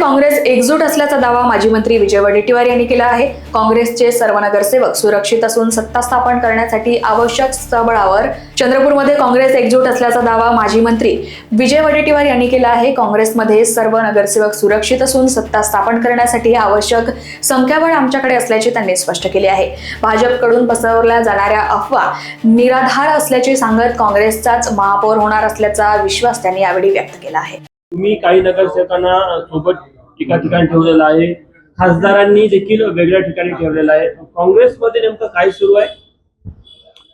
काँग्रेस एकजूट असल्याचा दावा माजी मंत्री विजय वडेट्टीवार यांनी केला आहे। काँग्रेसचे सर्व नगरसेवक सुरक्षित असून सत्ता स्थापन करण्यासाठी आवश्यक सबळावर चंद्रपूरमध्ये काँग्रेस एकजूट असल्याचा दावा माजी मंत्री विजय वडेट्टीवार यांनी केला आहे। काँग्रेसमध्ये सर्व नगरसेवक सुरक्षित असून सत्ता स्थापन करण्यासाठी आवश्यक संख्याबळ आमच्याकडे असल्याचे त्यांनी स्पष्ट केले आहे। भाजपकडून पसरवल्या जाणाऱ्या अफवा निराधार असल्याचे सांगत काँग्रेसचाच महापौर होणार असल्याचा विश्वास त्यांनी यावेळी व्यक्त केला आहे। तुम्ही काही नगरसेवकांना सोबत एका ठिकाणी ठेवलेलं आहे, खासदारांनी देखील वेगळ्या ठिकाणी ठेवलेलं आहे। काँग्रेसमध्ये नेमकं काय सुरू आहे?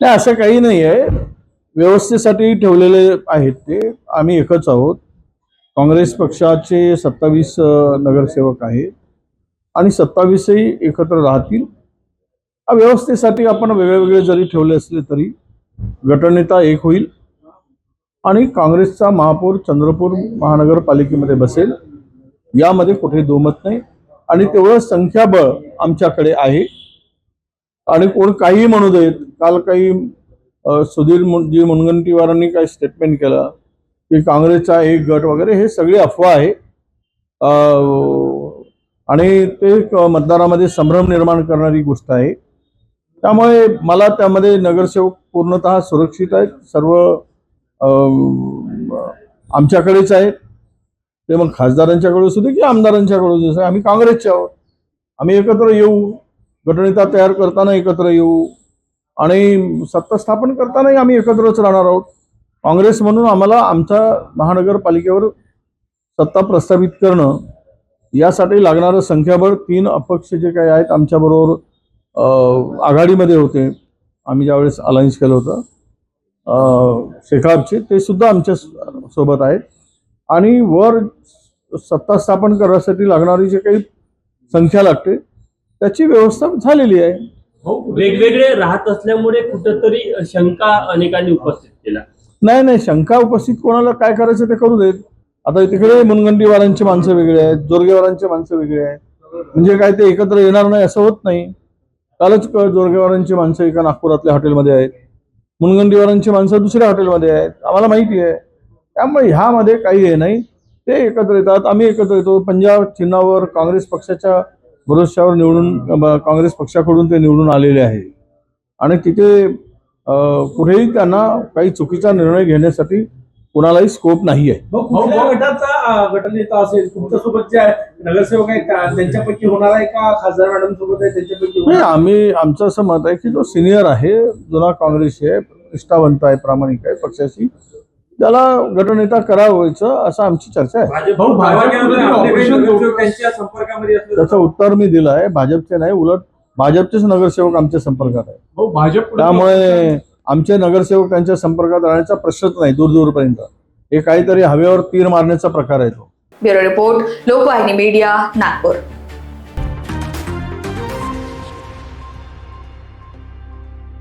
नाही, असं काही नाही आहे। व्यवस्थेसाठी ठेवलेले आहेत ते आम्ही एकच आहोत। काँग्रेस पक्षाचे 27 नगरसेवक आहेत आणि 27ही एकत्र राहतील। व्यवस्थेसाठी आपण वेगळे जरी ठेवले असले तरी गटनेता एक होईल आणि काँग्रेसचा महापौर चंद्रपूर महानगरपालिकेमध्ये बसेल, यामध्ये कुठे दोमत नाही। आणि तेवढं संख्याबळ आमच्याकडे आहे आणि कोण काही म्हणू देत। काल काही सुधीर मुनगंटीवारांनी काही स्टेटमेंट केलं की काँग्रेसचा एक गट वगैरे, हे सगळी अफवा आहे आणि ते मतदारामध्ये संभ्रम निर्माण करणारी गोष्ट आहे। त्यामुळे मला त्यामध्ये नगरसेवक पूर्णतः सुरक्षित आहेत, सर्व आमच्याकडेच आहेत। ते मग खासदारांच्याकडे असू दे की आमदारांच्याकडे असू दे, आम्ही काँग्रेसचे आहोत। आम्ही एकत्र येऊ, गटनेता तयार करताना एकत्र येऊ आणि सत्ता स्थापन करतानाही आम्ही एकत्रच राहणार आहोत। काँग्रेस म्हणून आम्हाला आमच्या महानगरपालिकेवर सत्ता प्रस्थापित करणं, यासाठी लागणारं संख्याबळ 3 अपक्ष जे काही आहेत आमच्याबरोबर आघाडीमध्ये होते, आम्ही ज्यावेळेस अलायन्स केलं होतं शेकापचे, ते सुद्धा आमच्या सोबत आहेत। आणि वर सत्ता स्थापन करण्यासाठी लागणारी जे काही संख्या लागते त्याची व्यवस्था झालेली आहे। वेगवेगळे राहत असल्यामुळे कुठेतरी शंका अनेकांनी उपस्थित केला। नाही, शंका उपस्थित कोणाला काय करायचं ते करू देत। आता तिकडे मुनगंटीवारांची माणसं वेगळे आहेत, जोरगेवारांची माणसं वेगळे आहेत, म्हणजे काय ते एकत्र येणार नाही असं होत नाही। कालच जोरगेवारांची माणसं एका नागपुरातल्या हॉटेलमध्ये आहेत, मुनगंटीवारांची माणसं दुसऱ्या हॉटेलमध्ये आहेत, आम्हाला माहिती आहे। त्यामुळे ह्यामध्ये काही हे नाही, ते एकत्र येतात, आम्ही एकत्र येतो। पंजाब चिन्हावर काँग्रेस पक्षाच्या भरोश्यावर निवडून, काँग्रेस पक्षाकडून ते निवडून आलेले आहे आणि तिथे कुठेही त्यांना काही चुकीचा निर्णय घेण्यासाठी कोणालाही स्कोप नाही आहे। गटाचा गटनेता असेल, तुमच्यासोबत जे नगरसेवक आहेत त्यांच्यापैकी होणार आहे का? खासदार मॅडम सोबत आहे त्यांच्यापैकी? नाही, आमचं असं मत आहे की जो सिनियर आहे, जुना काँग्रेसी आहे, निष्ठावंत आहे, प्रामाणिक आहे पक्षाशी, त्याला गटनेता करावायचं असं आमची चर्चा आहे। त्याचं उत्तर मी दिलं आहे। भाजपचे नाही, उलट भाजपचेच नगरसेवक आमच्या संपर्कात आहे। त्यामुळे आमचे नगरसेवक त्यांच्या संपर्कात राहण्याचा प्रश्नच नाही दूरपर्यंत। हे काहीतरी हवेवर तीर मारण्याचा प्रकार आहे तो। Bureau report, Lokvahini media, Nagpur.